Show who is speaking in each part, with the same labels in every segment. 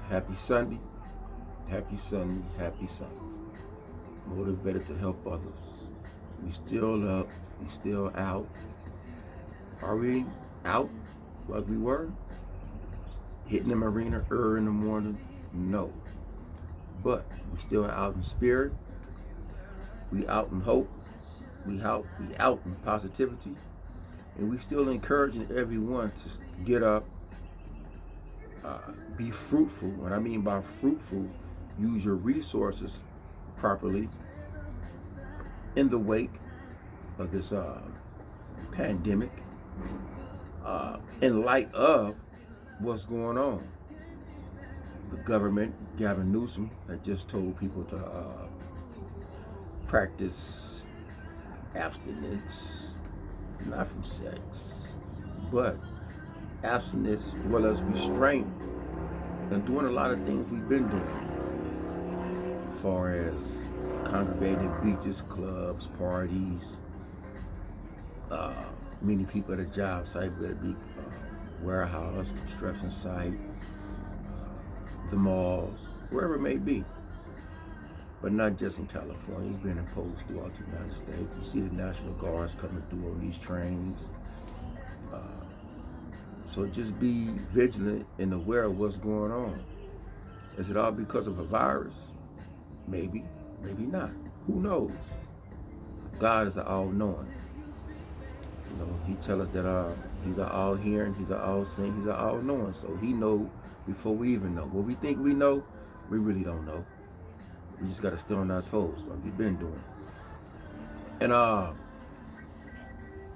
Speaker 1: Happy Sunday, happy Sunday, happy Sunday. Motivated to help others. We still up, we still out. Are we out like we were? Hitting the marina early in the morning? No. But we still out in spirit. We out in hope. We out in positivity. And we still encouraging everyone to get up, be fruitful. What I mean by fruitful, use your resources properly in the wake of this pandemic, in light of what's going on. The government, Gavin Newsom, had just told people to practice abstinence, not from sex, but abstinence as well as restraint, and doing a lot of things we've been doing, as far as congregating at beaches, clubs, parties, meeting people at a job site, whether it be warehouse, construction site, the malls, wherever it may be. But not just in California. It's being imposed throughout the United States. You see the National Guards coming through on these trains. So just be vigilant and aware of what's going on. Is it all because of a virus? Maybe, maybe not. Who knows? God is all-knowing. You know, He tells us that He's all-hearing, He's all-seeing, He's all-knowing. So He knows before we even know. What we think we know, we really don't know. We just got to stay on our toes like we've been doing. And I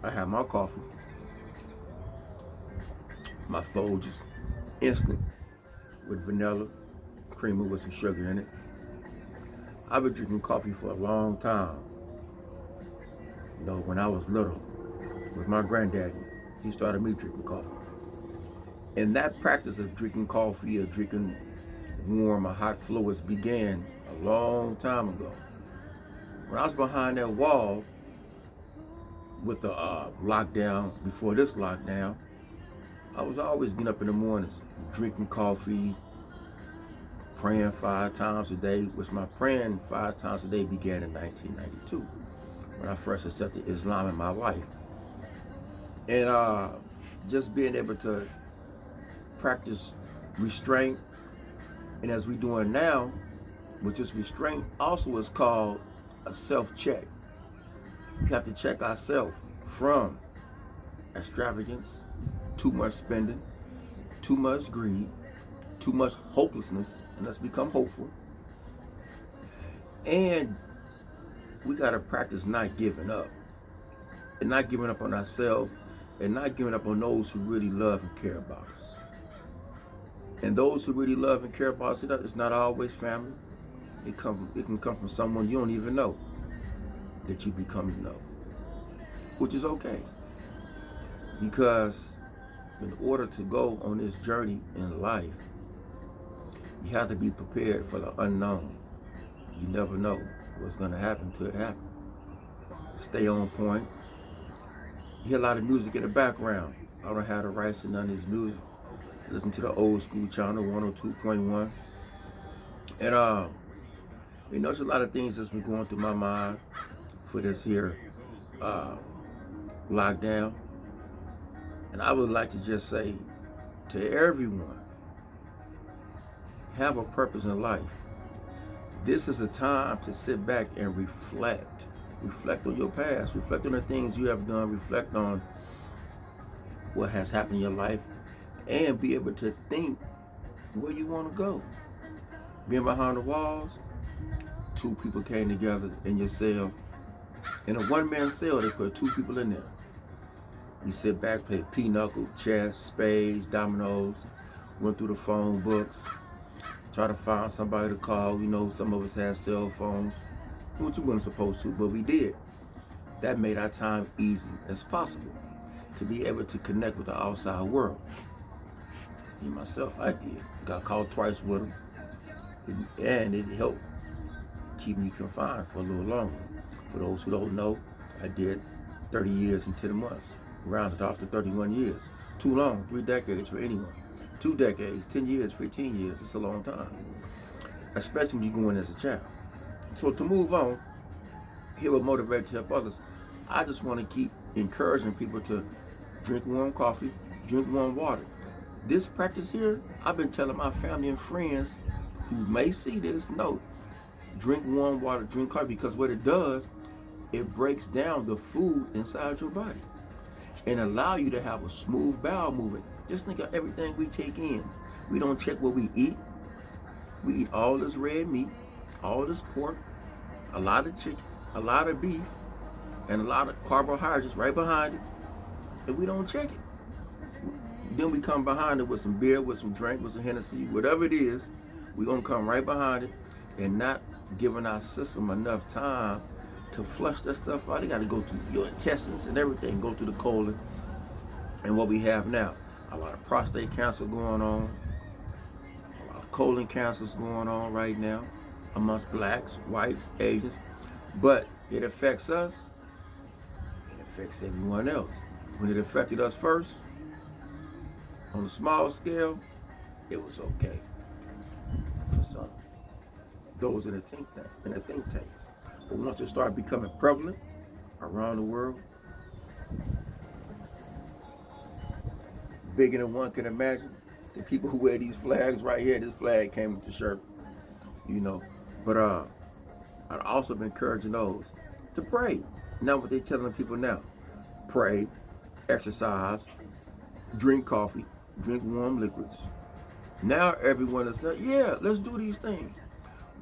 Speaker 1: have my coffee. My Folgers instant with vanilla, creamer with some sugar in it. I've been drinking coffee for a long time. You know, when I was little, with my granddaddy, he started me drinking coffee. And that practice of drinking coffee or drinking warm or hot fluids began a long time ago. When I was behind that wall with the lockdown, before this lockdown, I was always getting up in the mornings, drinking coffee, praying 5 times a day, which my praying 5 times a day began in 1992, when I first accepted Islam in my life. And just being able to practice restraint, and as we're doing now, which is restraint, also is called a self-check. We have to check ourselves from extravagance, too much spending, too much greed, too much hopelessness, and let's become hopeful. And we got to practice not giving up, and not giving up on ourselves, and not giving up on those who really love and care about us. And those who really love and care about us, it's not always family. It can come from someone you don't even know that you become to know, which is okay. Because in order to go on this journey in life, you have to be prepared for the unknown. You never know what's going to happen till it happens. Stay on point. You hear a lot of music in the background. I don't have the rights to none of this music. Listen to the old school channel, 102.1. And you know, there's a lot of things that's been going through my mind for this here lockdown. And I would like to just say to everyone, have a purpose in life. This is a time to sit back and reflect. Reflect on your past. Reflect on the things you have done. Reflect on what has happened in your life. And be able to think where you want to go. Being behind the walls, 2 people came together in your cell. In a one-man cell, they put 2 people in there. We sit back, play pinochle, chess, spades, dominoes, went through the phone books, try to find somebody to call. You know, some of us had cell phones, which we weren't supposed to, but we did. That made our time easy as possible to be able to connect with the outside world. Me, myself, I did. Got called twice with them, and it helped keep me confined for a little longer. For those who don't know, I did 30 years and 10 months. Rounded off to 31 years. Too long, 3 decades for anyone. 2 decades, 10 years, 15 years. It's a long time, especially when you go in as a child. So to move on, here will motivate to help others. I just want to keep encouraging people to drink warm coffee, drink warm water. This practice here, I've been telling my family and friends who may see this, no, drink warm water, drink coffee, because what it does, it breaks down the food inside your body and allow you to have a smooth bowel movement. Just think of everything we take in. We don't check what we eat. We eat all this red meat, all this pork, a lot of chicken, a lot of beef, and a lot of carbohydrates right behind it, and we don't check it. Then we come behind it with some beer, with some drink, with some Hennessy, whatever it is, we're going to come right behind it and not giving our system enough time to flush that stuff out. They got to go through your intestines and everything, go through the colon. And what we have now, a lot of prostate cancer going on, a lot of colon cancers going on right now amongst blacks, whites, Asians. But it affects us, it affects everyone else. When it affected us first, on a small scale, it was okay for some. Those in the think tanks. But once it started becoming prevalent around the world, bigger than one can imagine, the people who wear these flags right here, this flag came with the shirt, you know. But I'd also been encouraging those to pray. Now what they're telling people now, pray, exercise, drink coffee, drink warm liquids. Now everyone is saying, yeah, let's do these things.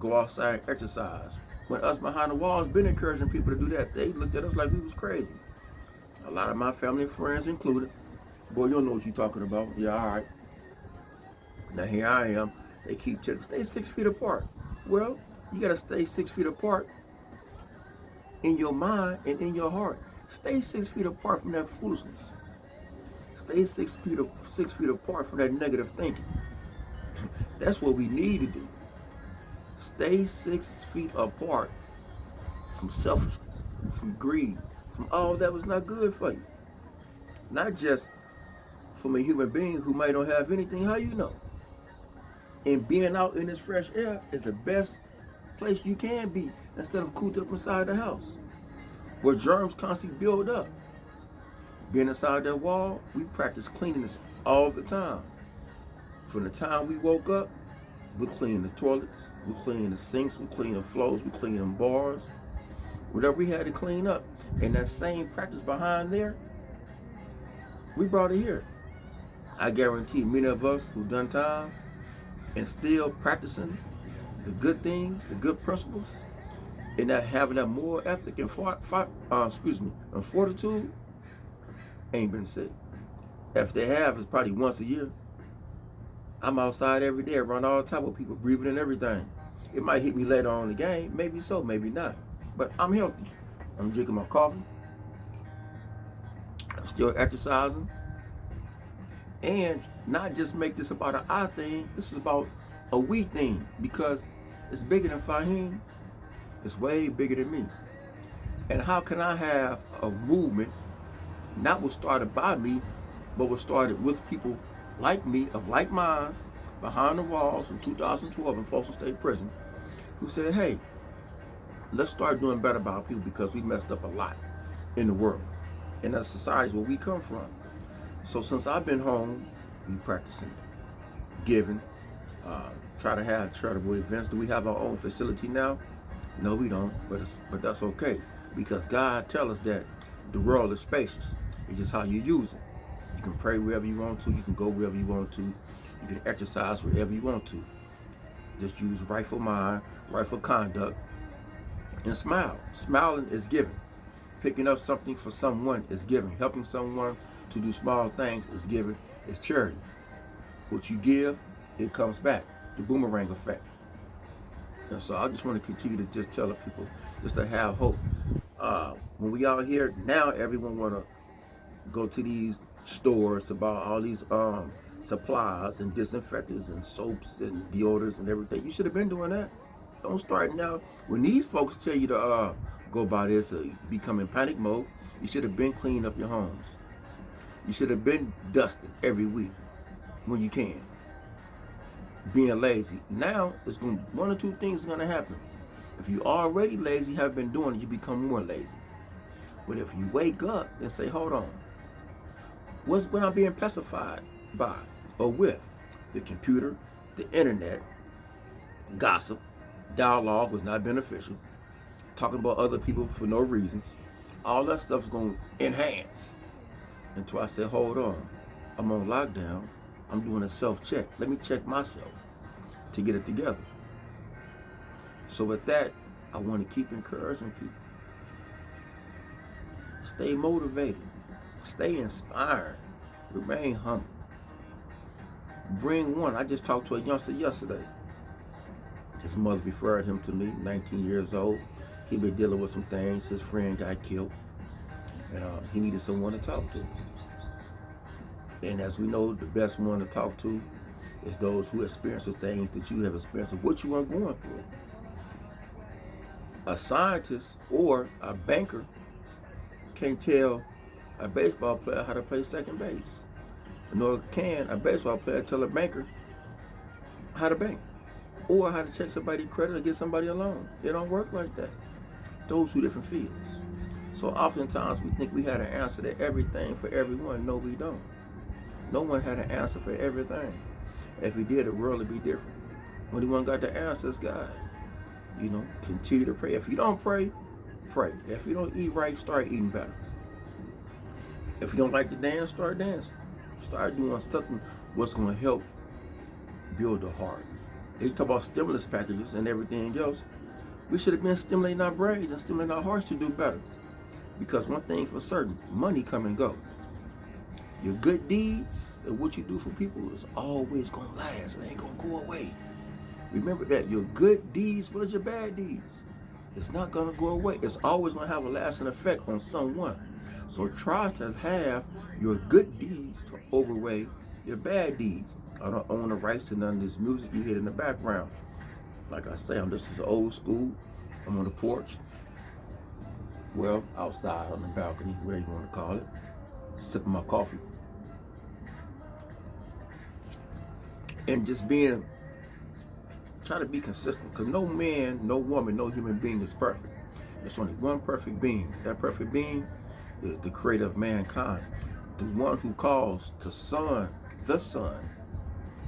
Speaker 1: Go outside and exercise. When us behind the walls been encouraging people to do that, they looked at us like we was crazy. A lot of my family and friends included. Boy, you don't know what you're talking about. Yeah, all right. Now here I am. They keep checking. Stay 6 feet apart. Well, you got to stay 6 feet apart in your mind and in your heart. Stay 6 feet apart from that foolishness. Stay 6 feet apart from that negative thinking. That's what we need to do. Stay 6 feet apart from selfishness, from greed, from all that was not good for you. Not just from a human being who might not have anything. How you know? And being out in this fresh air is the best place you can be instead of cooped up inside the house where germs constantly build up. Being inside that wall, we practice cleanliness all the time. From the time we woke up, we clean the toilets, we clean the sinks, we clean the floors, we clean them bars, whatever we had to clean up. And that same practice behind there, we brought it here. I guarantee many of us who've done time and still practicing the good things, the good principles, and not having that moral ethic and fortitude, ain't been sick. If they have, it's probably once a year. I'm outside every day around all the time with people breathing and everything. It might hit me later on in the game, maybe so, maybe not. But I'm healthy. I'm drinking my coffee. I'm still exercising. And not just make this about an I thing, this is about a we thing, because it's bigger than Fahim. It's way bigger than me. And how can I have a movement, not was started by me, but was started with people like me, of like minds, behind the walls in 2012 in Folsom State Prison, who said, hey, let's start doing better by our people because we messed up a lot in the world. And that's societies where we come from. So since I've been home, we practicing giving, try to have charitable events. Do we have our own facility now? No, we don't, but that's okay, because God tells us that the world is spacious. It's just how you use it. You can pray wherever you want to. You can go wherever you want to. You can exercise wherever you want to. Just use rightful mind, rightful conduct, and smile. Smiling is giving. Picking up something for someone is giving. Helping someone to do small things is giving. It's charity. What you give, it comes back. The boomerang effect. And so I just want to continue to just tell the people, just to have hope. When we out here now, everyone want to go to these stores to buy all these supplies and disinfectants and soaps and deodorants and everything. You should have been doing that. Don't start now. When these folks tell you to go buy this, become in panic mode, you should have been cleaning up your homes. You should have been dusting every week when you can. being lazy. Now, one or two things is going to happen. If you already lazy, have been doing it, you become more lazy. But if you wake up and say, hold on, what I'm being pacified by or with? The computer, the internet, gossip, dialogue was not beneficial, talking about other people for no reasons. All that stuff is going to enhance. Until I said, hold on, I'm on lockdown. I'm doing a self-check. Let me check myself to get it together. So with that, I want to keep encouraging people. Stay motivated. Stay inspired. Remain humble. Bring one. I just talked to a youngster yesterday. His mother referred him to me, 19 years old. He been dealing with some things. His friend got killed. And he needed someone to talk to. And as we know, the best one to talk to is those who experience the things that you have experienced of what you are going through. A scientist or a banker can't tell a baseball player how to play second base. Nor can a baseball player tell a banker how to bank or how to check somebody's credit or get somebody a loan. It don't work like that. Those two different fields. So oftentimes we think we had an answer to everything for everyone. No, we don't. No one had an answer for everything. If we did, the world would be different. When anyone got the answers, God, continue to pray. If you don't pray, pray. If you don't eat right, start eating better. If you don't like to dance, start dancing. Start doing stuff what's going to help build the heart. They talk about stimulus packages and everything else. We should have been stimulating our brains and stimulating our hearts to do better. Because one thing for certain, money come and go. Your good deeds and what you do for people is always going to last. It ain't going to go away. Remember that. Your good deeds, what is your bad deeds? It's not going to go away. It's always going to have a lasting effect on someone. So try to have your good deeds to overweigh your bad deeds. I don't own the rights to none of this music you hear in the background. Like I say, this is old school. I'm on the porch. Well, outside on the balcony, whatever you want to call it. Sipping my coffee. And just try to be consistent. Because no man, no woman, no human being is perfect. There's only one perfect being. That perfect being is the creator of mankind. The one who calls the sun,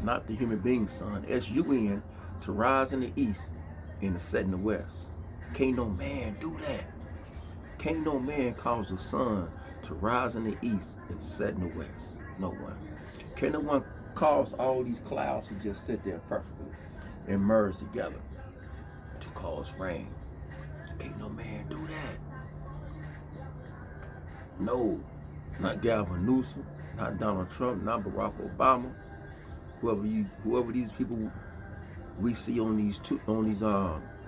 Speaker 1: not the human being's sun, S-U-N, to rise in the east and to set in the west. Can't no man do that. Can't no man cause the sun to rise in the east and set in the west. No one. Can't no one cause all these clouds to just sit there perfectly and merge together to cause rain. Can't no man do that. No, not Gavin Newsom, not Donald Trump, not Barack Obama, whoever these people we see on these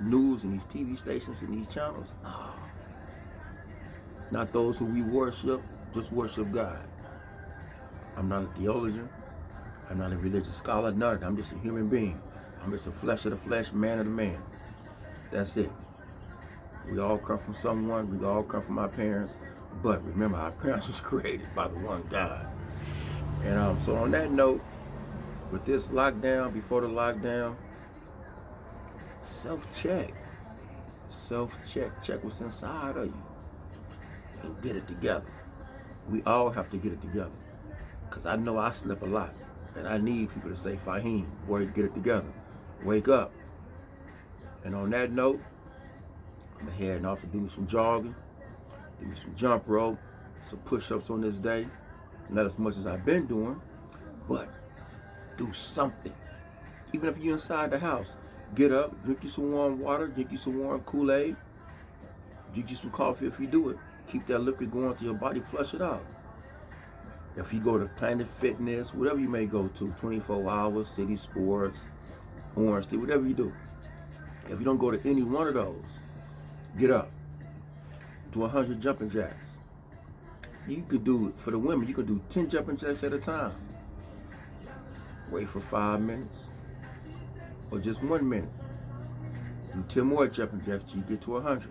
Speaker 1: news and these TV stations and these channels. No. Not those who we worship, just worship God. I'm not a theologian. I'm not a religious scholar, none of that. I'm just a human being. I'm just a flesh of the flesh, man of the man. That's it. We all come from someone. We all come from our parents. But remember, our parents was created by the one God. And so on that note, with this lockdown, before the lockdown, self-check. Self-check. Check what's inside of you. And get it together. We all have to get it together. Because I know I slip a lot. And I need people to say, Fahim, boy, get it together. Wake up. And on that note, I'm heading off to do some jogging, do some jump rope, some push-ups on this day. Not as much as I've been doing, but do something. Even if you're inside the house, get up, drink you some warm water, drink you some warm Kool-Aid, drink you some coffee if you do it. Keep that liquid going to your body, flush it out. If you go to Planet Fitness, whatever you may go to, 24 Hours, City Sports, Orange Tea, whatever you do. If you don't go to any one of those, get up. Do 100 jumping jacks. You could do, for the women, you could do 10 jumping jacks at a time. Wait for 5 minutes. Or just 1 minute. Do 10 more jumping jacks till you get to 100.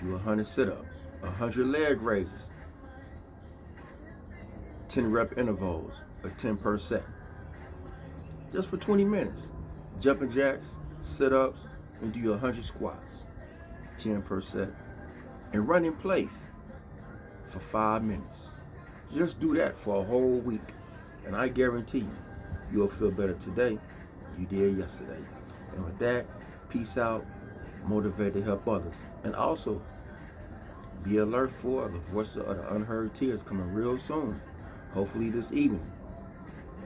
Speaker 1: Do 100 sit-ups, 100 leg raises, 10 rep intervals, or 10 per set. just for 20 minutes. Jumping jacks, sit-ups, and do your 100 squats, 10 per set. And run in place for 5 minutes. Just do that for a whole week. And I guarantee you, you'll feel better today than you did yesterday. And with that, peace out, motivate to help others. And also, be alert for the Voices of the Unheard Tears coming real soon. Hopefully this evening.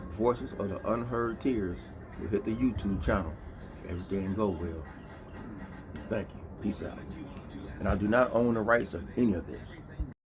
Speaker 1: Voices of the Unheard Tears will hit the YouTube channel if everything go well. Thank you. Peace out. And I do not own the rights of any of this.